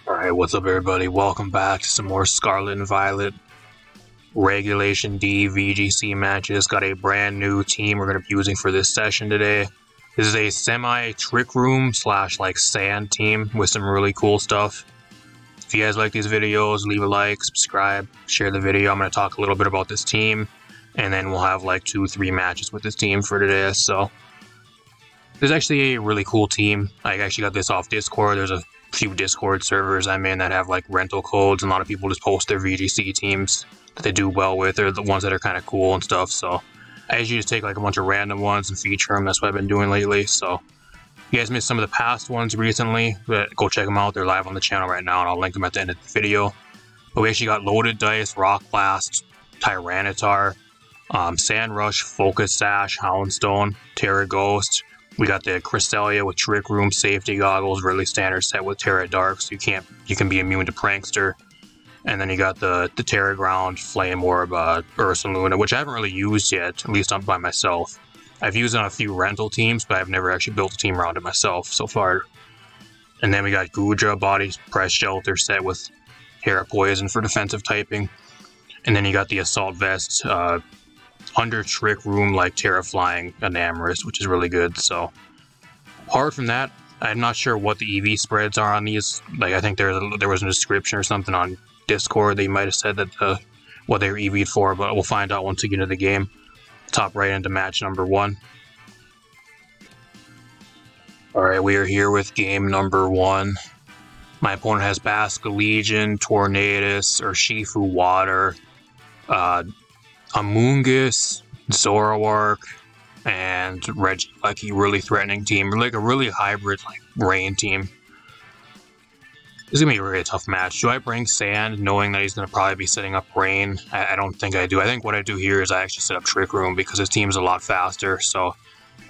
Alright, what's up everybody? Welcome back to some more Scarlet and Violet Regulation D VGC matches. Got a brand new team we're going to be using for this session today. This is a semi-trick room slash like sand team with some really cool stuff. If you guys like these videos, leave a like, subscribe, share the video. I'm going to talk a little bit about this team, and then we'll have like 2-3 matches with this team for today. So this is actually a really cool team. I actually got this off Discord. There's a few Discord servers I'm in that have like rental codes, and a lot of people just post their VGC teams that they do well with. They're the ones that are kind of cool and stuff. So I usually just take like a bunch of random ones and feature them. That's what I've been doing lately. So if you guys missed some of the past ones recently, but go check them out. They're live on the channel right now, and I'll link them at the end of the video. But we actually got Loaded Dice, Rock Blast, Tyranitar, Sand Rush, Focus Sash, Houndstone, Terra Ghost. We got the Cresselia with Trick Room, Safety Goggles, really standard set with Terra Dark, so you can be immune to Prankster. And then you got the Terra Ground, Flame Orb, Ursaluna, which I haven't really used yet, at least not by myself. I've used it on a few rental teams, but I've never actually built a team around it myself so far. And then we got Goodra, Body Press Shelter set with Terra Poison for defensive typing. And then you got the Assault Vest, under Trick Room, like Terra Flying Enamorous, which is really good. So apart from that, I'm not sure what the EV spreads are on these. Like, I think there was a description or something on Discord that you might have said that what they were EV'd for, but we'll find out once we get into the game. Top right into match number 1. Alright, we are here with game number 1. My opponent has Basculegion, Tornadus, Urshifu Water, Amoonguss, Zoroark, and Regieleki. Really threatening team. Like a really hybrid like rain team. This is going to be a really tough match. Do I bring Sand knowing that he's going to probably be setting up Rain? I don't think I do. I think what I do here is I actually set up Trick Room because his team's a lot faster. So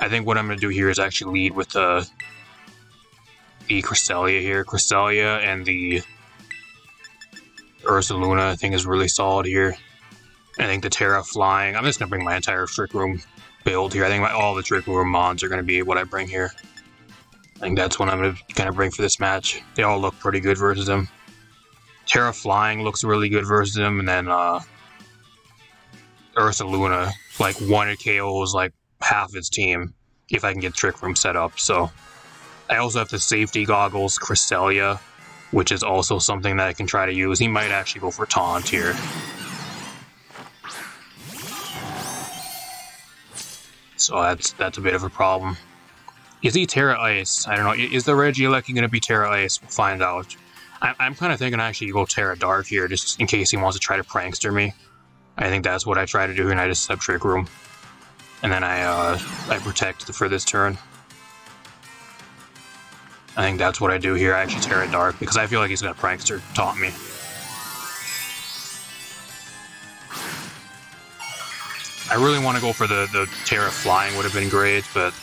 I think what I'm going to do here is actually lead with the Cresselia here. Cresselia and the Ursaluna I think is really solid here. I think the Terra Flying. I'm just going to bring my entire Trick Room build here. I think all the Trick Room mons are going to be what I bring here. I think that's what I'm going to kind of bring for this match. They all look pretty good versus him. Terra Flying looks really good versus him. And then Ursaluna, like 1 KOs like half his team if I can get Trick Room set up. So I also have the Safety Goggles Cresselia, which is also something that I can try to use. He might actually go for Taunt here. So that's a bit of a problem. Is he Terra Ice? I don't know. Is the Regieleki going to be Terra Ice? We'll find out. I'm kind of thinking I actually go Terra Dark here, just in case he wants to try to Prankster me. I think that's what I try to do here, and I just set up Trick Room. And then I protect for this turn. I think that's what I do here. I actually Terra Dark, because I feel like he's going to Prankster taunt me. I really want to go for the Terra Flying, would have been great, but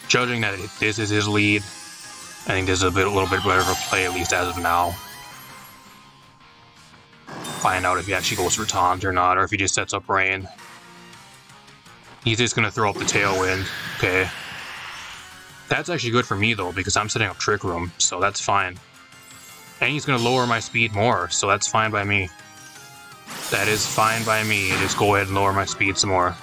judging that this is his lead, I think this is a little bit better of a play, at least as of now. Find out if he actually goes for Taunt or not, or if he just sets up Rain. He's just going to throw up the Tailwind. Okay. That's actually good for me, though, because I'm setting up Trick Room, so that's fine. And he's going to lower my speed more, so that's fine by me. That is fine by me. Just go ahead and lower my speed some more.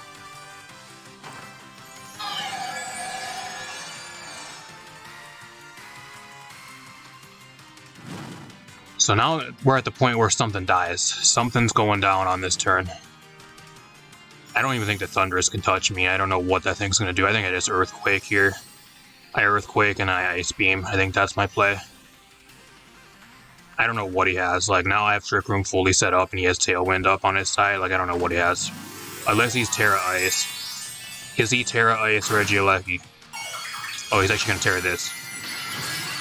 So now we're at the point where something dies. Something's going down on this turn. I don't even think the Thundurus can touch me. I don't know what that thing's going to do. I think I just Earthquake here. I Earthquake and I Ice Beam. I think that's my play. I don't know what he has. Like, now I have Trick Room fully set up and he has Tailwind up on his side. Like, I don't know what he has. Unless he's Terra Ice. Is he Terra Ice Regieleki? Oh, he's actually going to Terra this.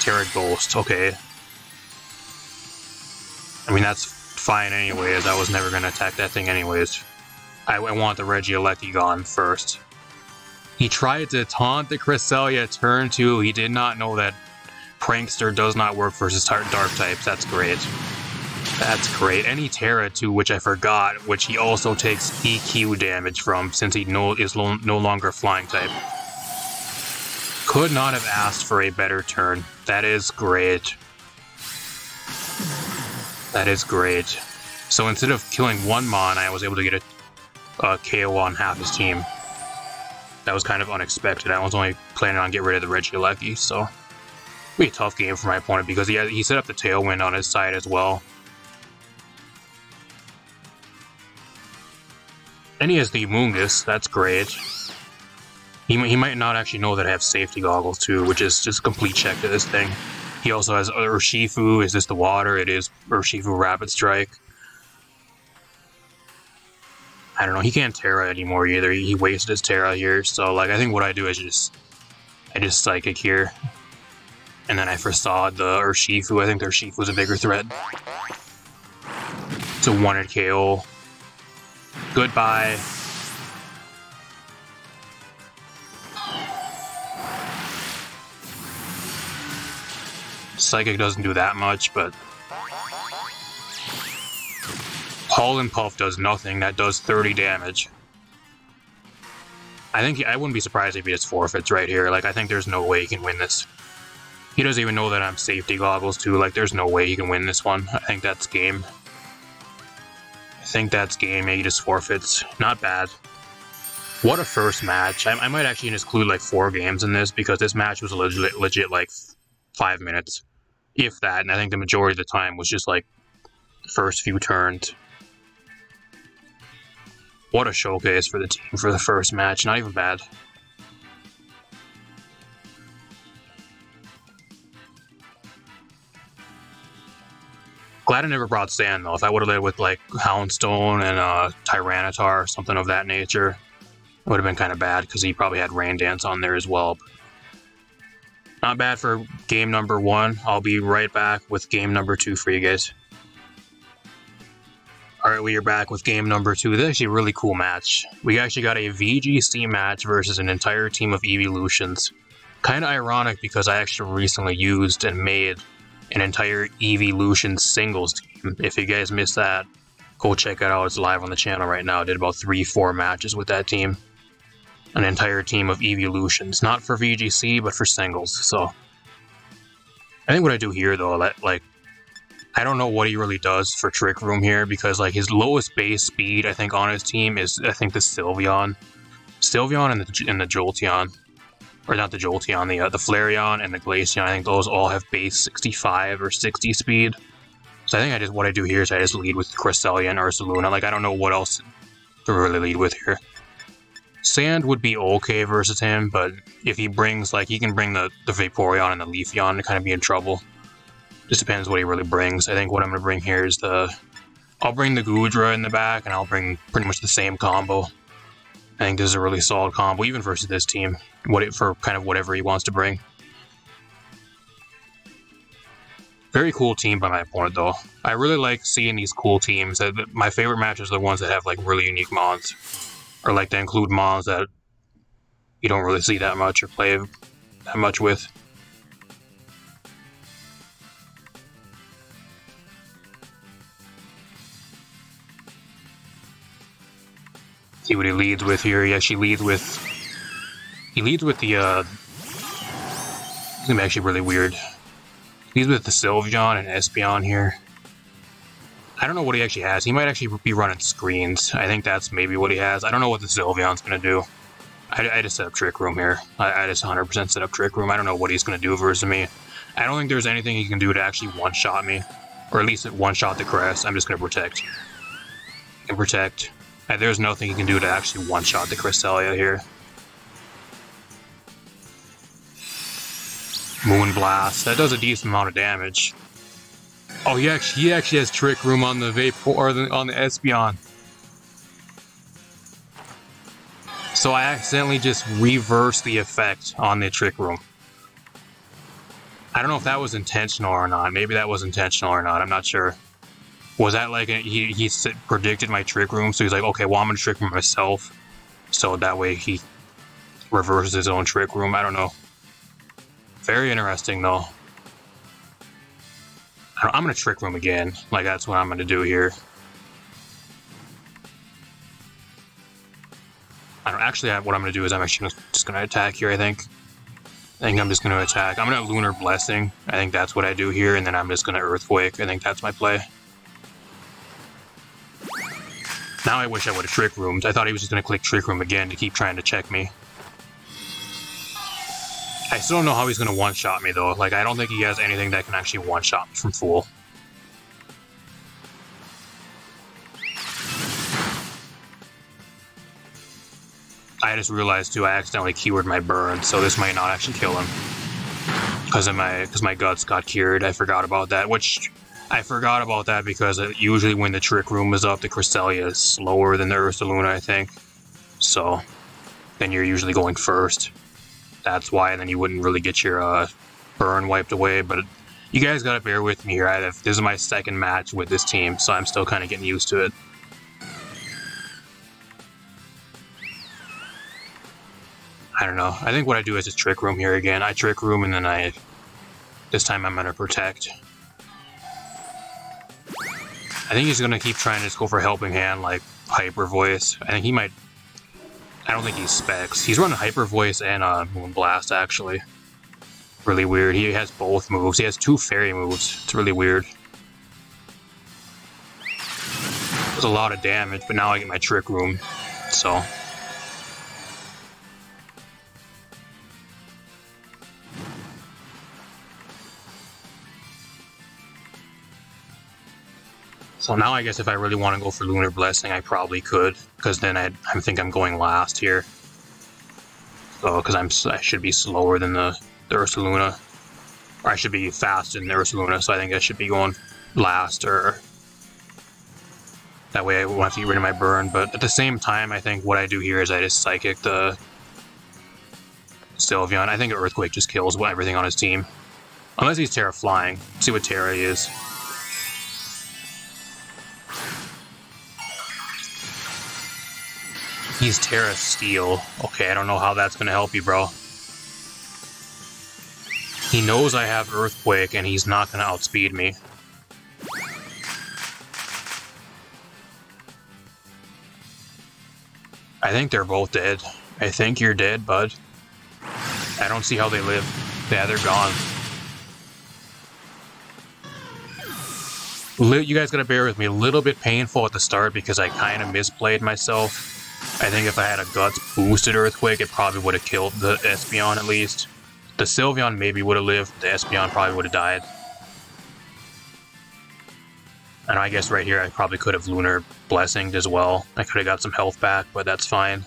Terra Ghost. Okay. I mean, that's fine anyways. I was never going to attack that thing anyways. I want the Regieleki gone first. He tried to taunt the Cresselia turn 2. He did not know that Prankster does not work versus Dark types. That's great. That's great. Any Terra too, which I forgot, which he also takes EQ damage from since he is no longer Flying type. Could not have asked for a better turn. That is great. That is great. So instead of killing one Mon, I was able to get a KO on half his team. That was kind of unexpected. I was only planning on getting rid of the Regieleki, so be a tough game for my opponent because he set up the Tailwind on his side as well. And he has the Mungus, that's great. He might not actually know that I have safety goggles too, which is just a complete check to this thing. He also has Urshifu. Is this the water? It is Urshifu Rapid Strike. I don't know, he can't Terra anymore either. He wasted his Terra here, so like I think what I do is I just Psychic here. And then I foresaw the Urshifu. I think the Urshifu was a bigger threat. It's a 1-hit KO. Goodbye. Psychic doesn't do that much, but Hull and Puff does nothing. That does 30 damage. I wouldn't be surprised if he just forfeits right here. Like, I think there's no way he can win this. He doesn't even know that I'm safety goggles too. Like, there's no way he can win this one. I think that's game. Yeah, he just forfeits. Not bad. What a first match. I might actually include like 4 games in this because this match was legit like 5 minutes. If that, and I think the majority of the time was just like first few turns. What a showcase for the team for the first match. Not even bad. Glad I never brought Sand though. If I would have led with like Houndstone and Tyranitar or something of that nature, it would have been kind of bad because he probably had Rain Dance on there as well. Not bad for game number 1. I'll be right back with game number 2 for you guys. Alright, we are back with game number 2. This is actually a really cool match. We actually got a VGC match versus an entire team of Evolutions. Kind of ironic because I actually recently used and made an entire Evolution singles team. If you guys missed that, go check it out. It's live on the channel right now. I did about 3-4 matches with that team. An entire team of Evolutions. Not for VGC, but for singles. So I think what I do here though, like I don't know what he really does for Trick Room here because like his lowest base speed I think on his team is I think the Sylveon. Sylveon and the Jolteon. Or not the Jolteon, the Flareon and the Glaceon. I think those all have base 65 or 60 speed. So I think what I do here is I just lead with Cresselia and Ursaluna. Like I don't know what else to really lead with here. Sand would be okay versus him, but if he brings, like, he can bring the Vaporeon and the Leafeon to kind of be in trouble. Just depends what he really brings. I think what I'm going to bring here is I'll bring the Goodra in the back, and I'll bring pretty much the same combo. I think this is a really solid combo, even versus this team, for kind of whatever he wants to bring. Very cool team by my opponent, though. I really like seeing these cool teams. My favorite matches are the ones that have, like, really unique mons. Or like to include mons that you don't really see that much or play that much with. See what he leads with here. He actually leads with the it's gonna be actually really weird. He leads with the Sylveon and Espeon here. I don't know what he actually has. He might actually be running screens. I think that's maybe what he has. I don't know what the Sylveon's going to do. I just set up Trick Room here. I just 100% set up Trick Room. I don't know what he's going to do versus me. I don't think there's anything he can do to actually one-shot me. Or at least one-shot the Crest. I'm just going to protect. And protect. There's nothing he can do to actually one-shot the Cresselia here. Moonblast. That does a decent amount of damage. Oh, he actually has Trick Room on the on the Espeon. So I accidentally just reversed the effect on the Trick Room. I don't know if that was intentional or not. Maybe that was intentional or not. I'm not sure. Was that like he predicted my Trick Room? So he's like, okay, well I'm gonna Trick Room myself, so that way he reverses his own Trick Room. I don't know. Very interesting though. I'm going to Trick Room again. Like, that's what I'm going to do here. I don't actually what I'm going to do is I'm actually just going to attack here, I think. I'm just going to attack. I'm going to Lunar Blessing. I think that's what I do here, and then I'm just going to Earthquake. I think that's my play. Now I wish I would have Trick Roomed. I thought he was just going to click Trick Room again to keep trying to check me. I still don't know how he's going to one-shot me, though. Like, I don't think he has anything that can actually one-shot me from full. I just realized, too, I accidentally cured my burn, so this might not actually kill him. Because my guts got cured. I forgot about that, because usually when the Trick Room is up, the Cresselia is slower than the Ursaluna, I think. So, then you're usually going first. That's why, and then you wouldn't really get your burn wiped away, but you guys gotta bear with me here. This is my second match with this team, so I'm still kind of getting used to it. I don't know. I think what I do is just Trick Room here again. I Trick Room, and then this time I'm gonna Protect. I think he's gonna keep trying to just go for Helping Hand, like Hyper Voice. I think he might... I don't think he specs. He's running Hyper Voice and Moonblast, actually. Really weird. He has both moves. He has 2 fairy moves. It's really weird. There's a lot of damage, but now I get my Trick Room, so... So now I guess if I really want to go for Lunar Blessing, I probably could, because then I think I'm going last here. So, because I should be slower than the Ursaluna. Or I should be faster than the Ursaluna, so I think I should be going last, or... That way I won't have to get rid of my burn, but at the same time, I think what I do here is I just Psychic the Sylveon. I think Earthquake just kills everything on his team. Unless he's Terra Flying. Let's see what Terra he is. He's Terra Steel. Okay, I don't know how that's gonna help you, bro. He knows I have Earthquake, and he's not gonna outspeed me. I think they're both dead. I think you're dead, bud. I don't see how they live. Yeah, they're gone. You guys gotta bear with me. A little bit painful at the start because I kind of misplayed myself. I think if I had a Guts boosted Earthquake, it probably would have killed the Espeon at least. The Sylveon maybe would have lived, the Espeon probably would have died. And I guess right here I probably could have Lunar Blessinged as well. I could have got some health back, but that's fine.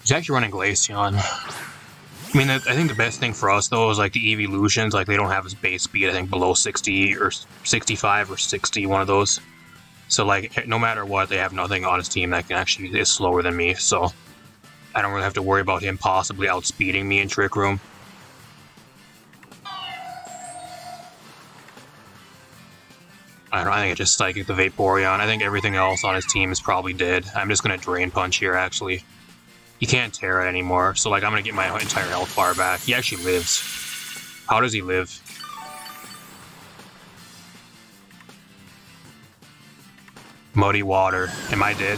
He's actually running Glaceon. I mean, I think the best thing for us, though, is like the evolutions. Like, they don't have his base speed, I think, below 60 or 65 or 60, one of those. So, like, no matter what, they have nothing on his team that can actually is slower than me. So, I don't really have to worry about him possibly outspeeding me in Trick Room. I think I just Psychic the Vaporeon. I think everything else on his team is probably dead. I'm just going to Drain Punch here, actually. He can't Terra anymore, so like I'm gonna get my entire health bar back. He actually lives. How does he live? Muddy Water. Am I dead?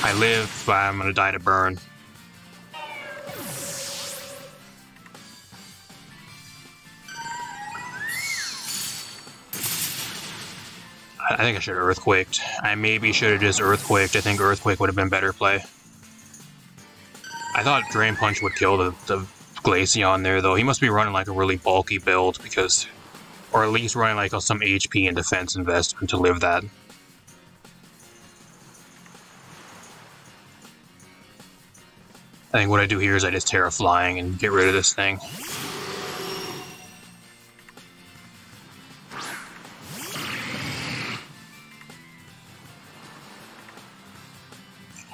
I live, but I'm gonna die to burn. I think I should have Earthquaked. I maybe should have just Earthquaked. I think Earthquake would have been better play. I thought Drain Punch would kill the Glaceon there, though. He must be running like a really bulky build, because... Or at least running like some HP and defense investment to live that. I think what I do here is I just Terra Flying and get rid of this thing.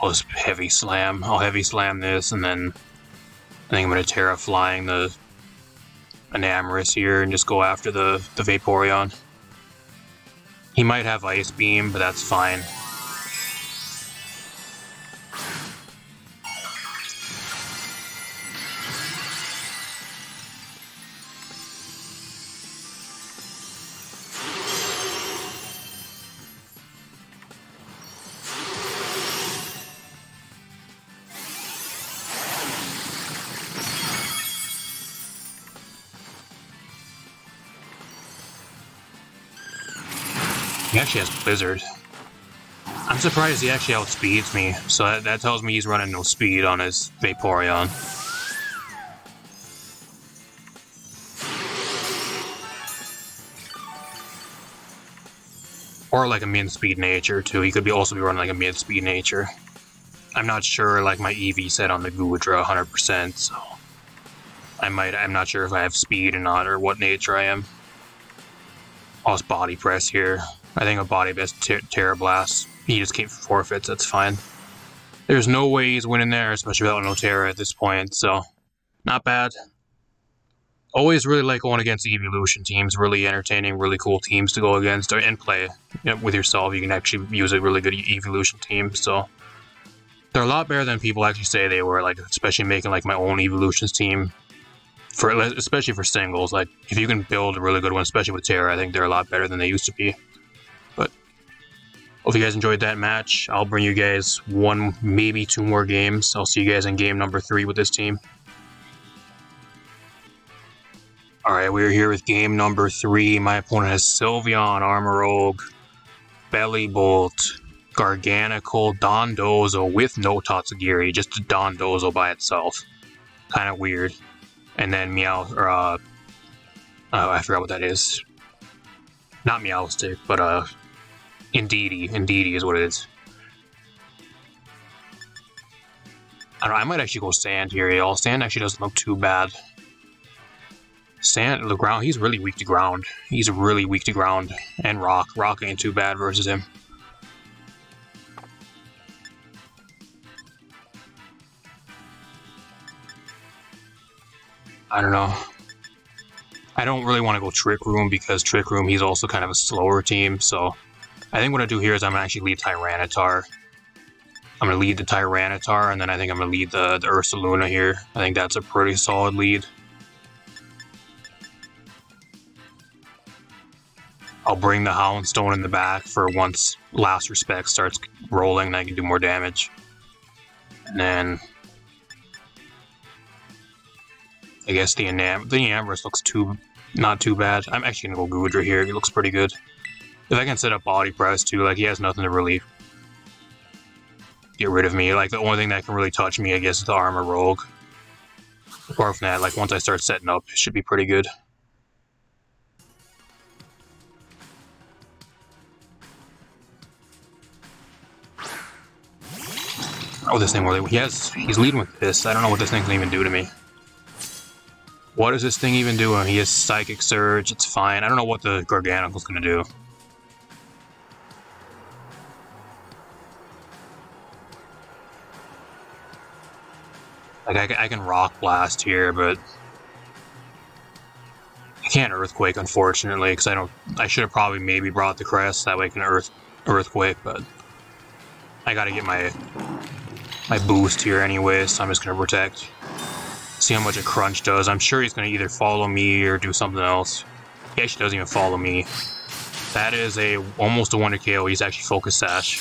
I'll just Heavy Slam. I'll Heavy Slam this, and then I think I'm going to Terra Flying the Enamorus here and just go after the Vaporeon. He might have Ice Beam, but that's fine. He actually has Blizzard. I'm surprised he actually outspeeds me, so that tells me he's running no speed on his Vaporeon. Or like a mid-speed nature too. He could also be running like a mid-speed nature. I'm not sure like my EV set on the Goodra 100%, so I'm not sure if I have speed or not, or what nature I am. I'll just body press here. I think a body best Terra Blast. He just keeps forfeits, that's fine. There's no way he's winning there, especially without no Terra at this point, so not bad. Always really like going against evolution teams, really entertaining, really cool teams to go against and play with yourself. You can actually use a really good evolution team, so they're a lot better than people actually say they were, like especially making like my own evolutions team, especially for singles. Like if you can build a really good one, especially with Terra, I think they're a lot better than they used to be. But hope you guys enjoyed that match. I'll bring you guys one, maybe two more games. I'll see you guys in game number 3 with this team. Alright, we're here with game number 3. My opponent has Sylveon, Armorogue, Bellibolt, Garganical, Dondozo with no Tatsugiri, just a Dondozo by itself. Kind of weird. And then Meow, or I forgot what that is. Not Meowstic, but Indeedee. Indeedee is what it is. I don't know, I might actually go Sand here, y'all. Sand actually doesn't look too bad. Sand, the ground, he's really weak to ground. He's really weak to ground. And Rock. Rock ain't too bad versus him. I don't know. I don't really want to go Trick Room because Trick Room, he's also kind of a slower team. So I think what I do here is I'm going to actually lead Tyranitar. I'm going to lead the Tyranitar, and then I think I'm going to lead the Ursaluna here. I think that's a pretty solid lead. I'll bring the Houndstone in the back for once Last Respect starts rolling, and I can do more damage. And then I guess the Amberus looks not too bad. I'm actually gonna go Goodra here. He looks pretty good. If I can set up Body Press too, like he has nothing to really get rid of me. Like the only thing that can really touch me, I guess, is the Armorogue. Apart from that, like once I start setting up, it should be pretty good. Oh, this thing really, he's leading with this. I don't know what this thing can even do to me. What is this thing even doing? He has Psychic Surge, it's fine. I don't know what the Garganical's gonna do. Like I can Rock Blast here, but I can't Earthquake, unfortunately, because I should have probably maybe brought the Crest, that way I can Earthquake, but I gotta get my boost here anyway, so I'm just gonna Protect. See how much a Crunch does. I'm sure he's gonna either follow me or do something else. He actually doesn't even follow me. That is almost a Wonder KO. He's actually Focus Sash.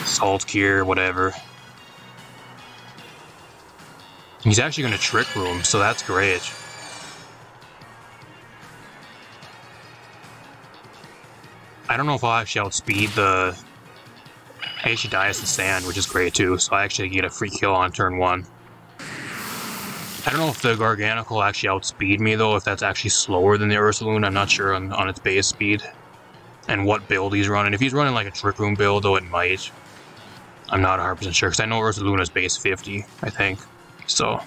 Salt Cure, whatever. He's actually gonna Trick Room, so that's great. I don't know if I'll actually outspeed the... I actually die as the Sand, which is great too, so I actually get a free kill on turn 1. I don't know if the Garganical will actually outspeed me though, if that's actually slower than the Ursaluna. I'm not sure on its base speed. And what build he's running. If he's running like a Trick Room build though, it might. I'm not 100% sure, because I know Ursaluna's base 50, I think. So... at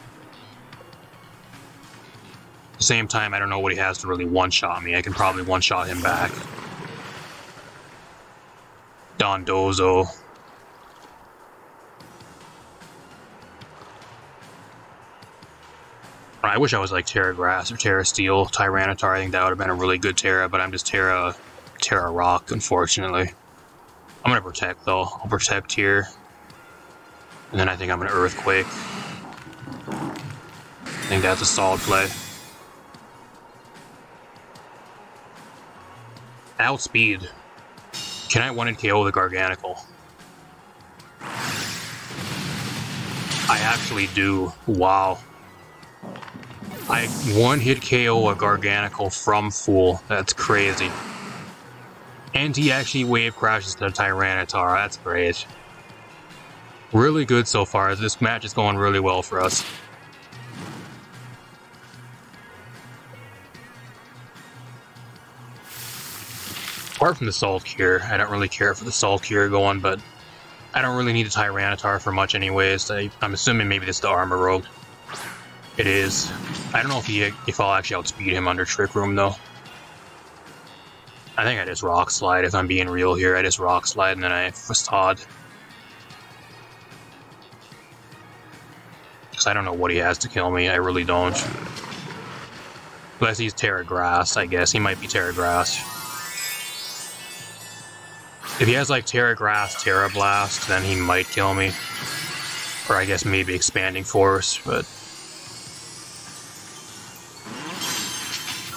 the same time, I don't know what he has to really one-shot me. I can probably one-shot him back. Dondozo. I wish I was like Terra Grass or Terra Steel, Tyranitar. I think that would have been a really good Terra, but I'm just Terra Rock, unfortunately. I'm gonna Protect though. I'll Protect here. And then I think I'm gonna Earthquake. I think that's a solid play. Outspeed. Can I 1-hit KO the Garganical? I actually do. Wow. I one-hit KO a Garganical from full. That's crazy. And he actually wave crashes the Tyranitar. That's great. Really good so far. This match is going really well for us. Apart from the Salt Cure, I don't really care for the Salt Cure going, but I don't really need a Tyranitar for much anyways. I'm assuming maybe this is the Armor Rogue. It is. I don't know if I'll actually outspeed him under Trick Room though. I think I just Rock Slide if I'm being real here. I just Rock Slide and then I Facade. Because I don't know what he has to kill me. I really don't. Unless he's Terra Grass, I guess. He might be Terra Grass. If he has like Terra Grass, Terra Blast, then he might kill me. Or I guess maybe Expanding Force, but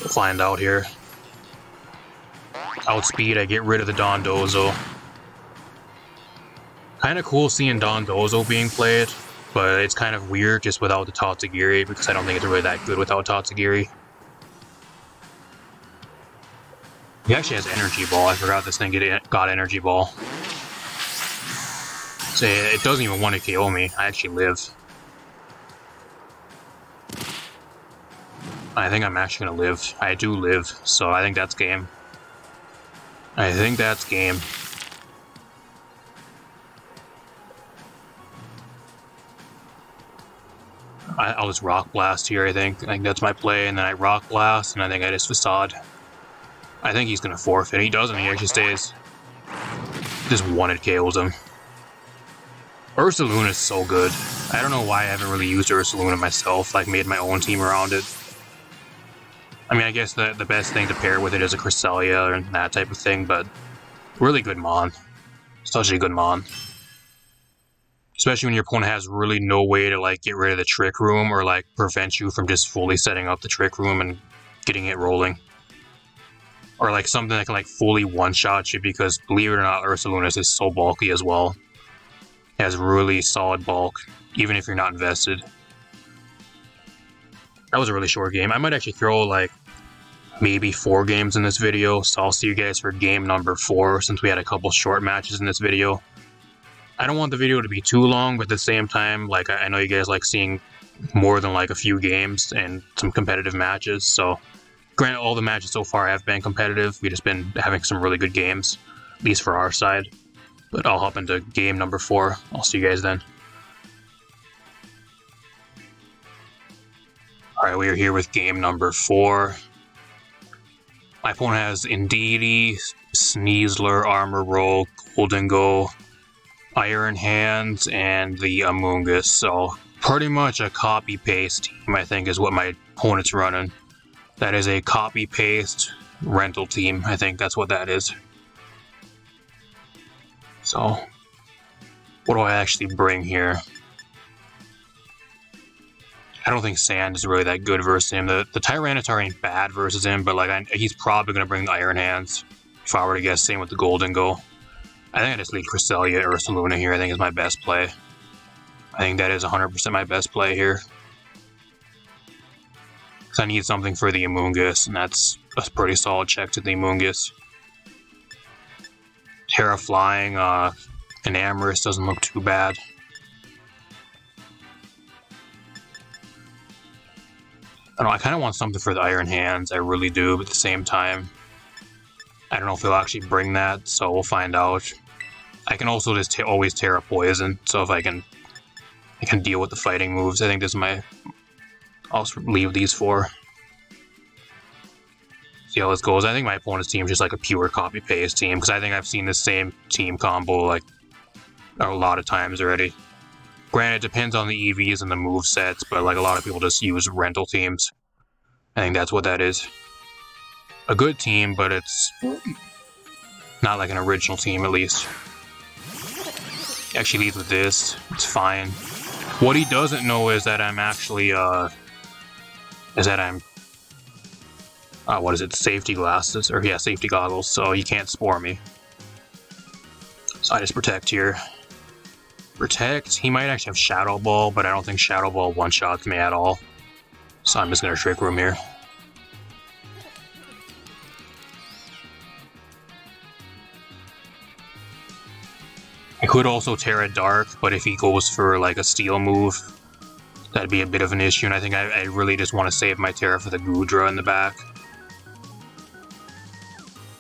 we'll find out here. Outspeed, I get rid of the Dondozo. Kinda cool seeing Dondozo being played, but it's kind of weird just without the Tatsugiri, because I don't think it's really that good without Tatsugiri. He actually has Energy Ball. I forgot this thing got Energy Ball. So it doesn't even want to KO me. I actually live. I think I'm actually going to live. I do live, so I think that's game. I think that's game. I'll just Rock Blast here, I think. I think that's my play, and then I Rock Blast, and I think I just Facade. I think he's going to forfeit. He doesn't. He actually stays. Just one-hit KOs him. Ursaluna is so good. I don't know why I haven't really used Ursaluna myself, like made my own team around it. I mean, I guess the best thing to pair with it is a Cresselia or that type of thing, but really good Mon. Such a good Mon. Especially when your opponent has really no way to like get rid of the Trick Room or like prevent you from just fully setting up the Trick Room and getting it rolling. Or like something that can like fully one-shot you, because believe it or not, Ursaluna's is so bulky as well. It has really solid bulk, even if you're not invested. That was a really short game. I might actually throw like maybe 4 games in this video, so I'll see you guys for game number 4 since we had a couple short matches in this video. I don't want the video to be too long, but at the same time, like I know you guys like seeing more than like a few games and some competitive matches, so granted, all the matches so far have been competitive. We've just been having some really good games, at least for our side. But I'll hop into game number 4. I'll see you guys then. Alright, we are here with game number 4. My opponent has Indeedee, Sneasler, Armor Rogue, Goldengo, Iron Hands, and the Amoonguss. So, pretty much a copy-paste team, I think, is what my opponent's running. That is a copy-paste rental team. I think that's what that is. So, what do I actually bring here? I don't think Sand is really that good versus him. The Tyranitar ain't bad versus him, but like he's probably going to bring the Iron Hands. If I were to guess, same with the Goldengo. I think I just leave Cresselia or Ursaluna here. I think is my best play. I think that is 100% my best play here. I need something for the Amoonguss, and that's a pretty solid check to the Amoonguss. Terra Flying, Enamorous doesn't look too bad. I don't know, I kind of want something for the Iron Hands, I really do, but at the same time, I don't know if he'll actually bring that, so we'll find out. I can also just always Terra Poison, so if I can deal with the fighting moves. I think this is my... I'll leave these 4. See how this goes. I think my opponent's team is just like a pure copy-paste team, because I think I've seen the same team combo like a lot of times already. Granted, it depends on the EVs and the move sets, but like a lot of people just use rental teams. I think that's what that is. A good team, but it's not like an original team at least. He actually leads with this. It's fine. What he doesn't know is that I'm actually, what is it, safety glasses, or yeah, safety goggles, so he can't spore me. So I just protect here. Protect, he might actually have Shadow Ball, but I don't think Shadow Ball one-shots me at all. So I'm just gonna Trick Room here. I could also Terra Dark, but if he goes for like a Steel move, that'd be a bit of an issue, and I think I really just want to save my Terra for the Gudra in the back.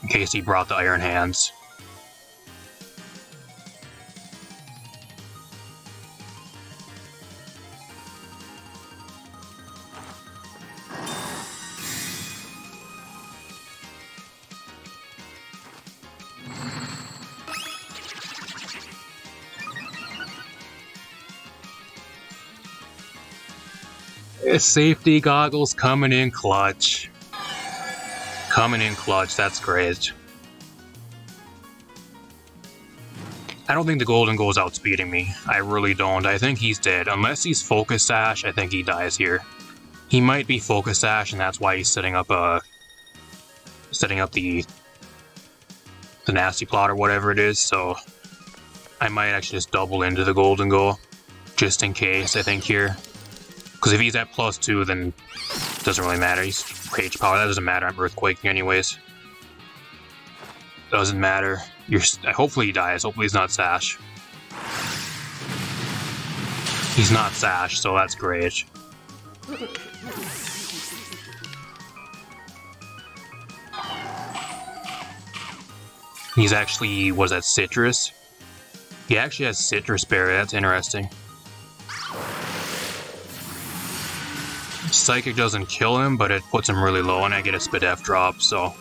In case he brought the Iron Hands. Safety goggles coming in clutch. Coming in clutch, that's great. I don't think the Golden goes outspeeding me. I really don't. I think he's dead. Unless he's Focus Sash, I think he dies here. He might be Focus Sash, and that's why he's setting up the nasty plot or whatever it is, so I might actually just double into the Golden Go, just in case, I think, here. Because if he's at +2, then it doesn't really matter. He's Rage Power. That doesn't matter. I'm Earthquaking anyways. Doesn't matter. Hopefully he dies. Hopefully he's not Sash. He's not Sash, so that's great. He's actually, was that Citrus? He actually has Citrus Berry. That's interesting. Psychic doesn't kill him, but it puts him really low, and I get a Spadef drop, so...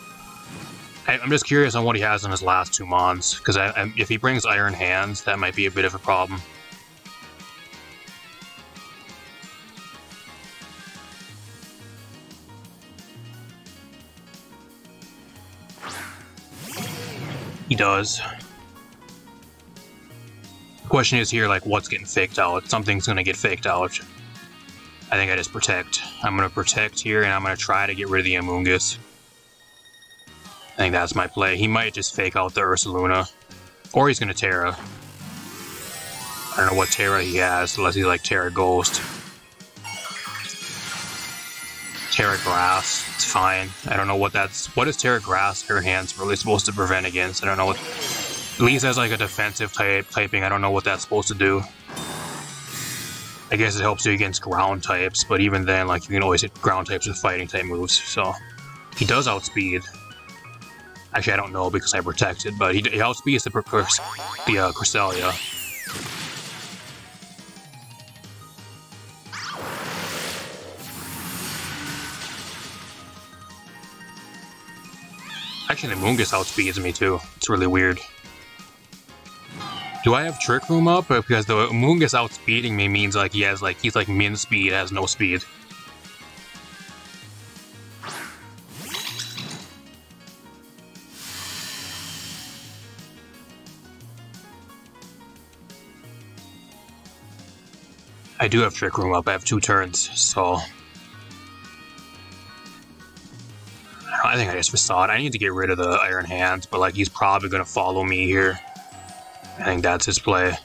I'm just curious on what he has on his last 2 Mons, because if he brings Iron Hands, that might be a bit of a problem. He does. The question is here, like, what's getting faked out? Something's gonna get faked out. I think I just protect. I'm going to protect here, and I'm going to try to get rid of the Amoonguss. I think that's my play. He might just fake out the Ursaluna. Or he's going to Terra. I don't know what Terra he has, unless he's like Terra Ghost. Terra Grass. It's fine. I don't know what that's... What is Terra Grass, her hands really supposed to prevent against? I don't know what... At least as like a defensive typing, I don't know what that's supposed to do. I guess it helps you against ground types, but even then, like, you can always hit ground types with fighting type moves, so... He does outspeed. Actually, I don't know because I protected, but he outspeeds the Cresselia. Actually, the Amoonguss outspeeds me too. It's really weird. Do I have Trick Room up? Because the Amoonguss outspeeding me means like he's like min speed, has no speed. I do have Trick Room up. I have 2 turns, so I think I just Facade. I need to get rid of the Iron Hands, but like he's probably gonna follow me here. I think that's his play.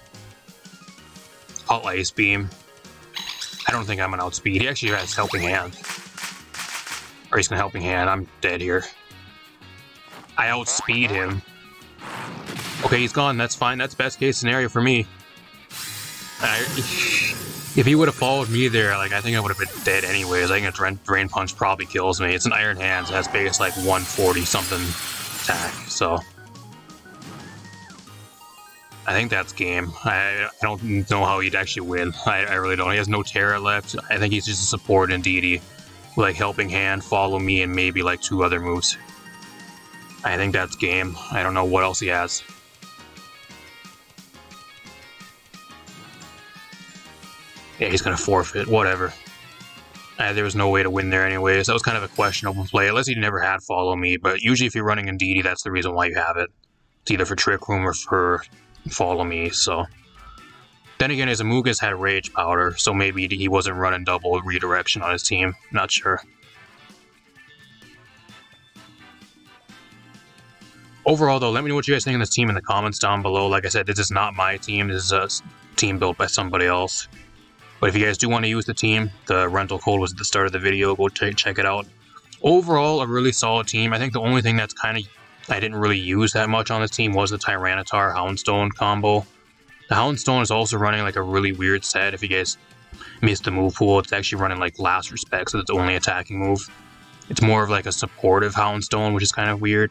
I'll Ice Beam. I don't think I'm gonna outspeed. He actually has Helping Hand. Or he's gonna Helping Hand. I'm dead here. I outspeed him. Okay, he's gone. That's fine. That's best case scenario for me. If he would have followed me there, like, I think I would have been dead anyways. I think a Drain Punch probably kills me. It's an Iron Hands. It has base like 140 something attack, so... I think that's game. I don't know how he'd actually win. I really don't. He has no Terra left. I think he's just a support in DD. Like Helping Hand, Follow Me, and maybe like 2 other moves. I think that's game. I don't know what else he has. Yeah, he's gonna forfeit. Whatever. There was no way to win there anyways. That was kind of a questionable play, unless he never had Follow Me. But usually if you're running in DD, that's the reason why you have it. It's either for Trick Room or for Follow Me, so... Then again, his Amoonguss had Rage Powder, so maybe he wasn't running double redirection on his team. Not sure. Overall, though, let me know what you guys think of this team in the comments down below. Like I said, this is not my team. This is a team built by somebody else. But if you guys do want to use the team, the rental code was at the start of the video. Go check it out. Overall, a really solid team. I think the only thing that's kind of I didn't really use that much on this team was the Tyranitar Houndstone combo. The Houndstone is also running like a really weird set. If you guys missed the move pool, it's actually running like Last Respect, so it's only attacking move. It's more of like a supportive Houndstone, which is kind of weird.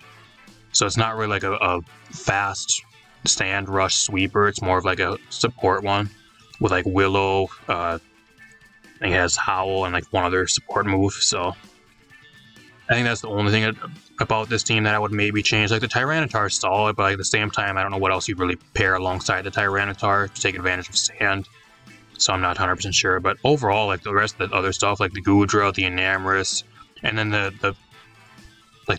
So it's not really like a fast stand rush sweeper. It's more of like a support one with like Willow. I think it has Howl and like one other support move. So I think that's the only thing about this team that I would maybe change. Like the Tyranitar is solid, but like, at the same time, I don't know what else you'd really pair alongside the Tyranitar to take advantage of sand. So I'm not 100% sure. But overall, like the rest of the other stuff, like the Goodra, the Enamorous, and then the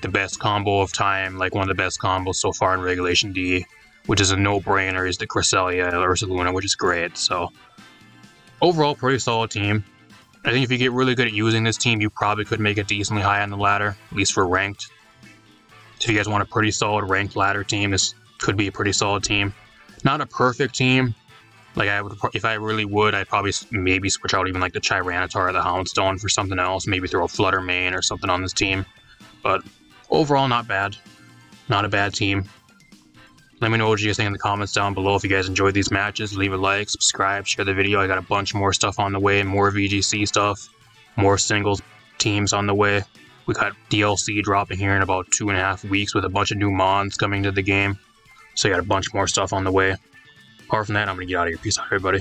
best combo of time, like one of the best combos so far in Regulation D, which is a no-brainer, is the Cresselia Ursaluna, which is great. So overall, pretty solid team. I think if you get really good at using this team, you probably could make it decently high on the ladder, at least for ranked. If you guys want a pretty solid ranked ladder team, this could be a pretty solid team. Not a perfect team. Like I would, if I really would, I'd probably maybe switch out even like the Tyranitar or the Houndstone for something else. Maybe throw a Flutter Mane or something on this team. But overall, not bad. Not a bad team. Let me know what you guys think in the comments down below. If you guys enjoyed these matches, leave a like, subscribe, share the video. I got a bunch more stuff on the way, more VGC stuff, more singles teams on the way. We got DLC dropping here in about 2.5 weeks with a bunch of new mons coming to the game. So I got a bunch more stuff on the way. Apart from that, I'm going to get out of here. Peace out, everybody.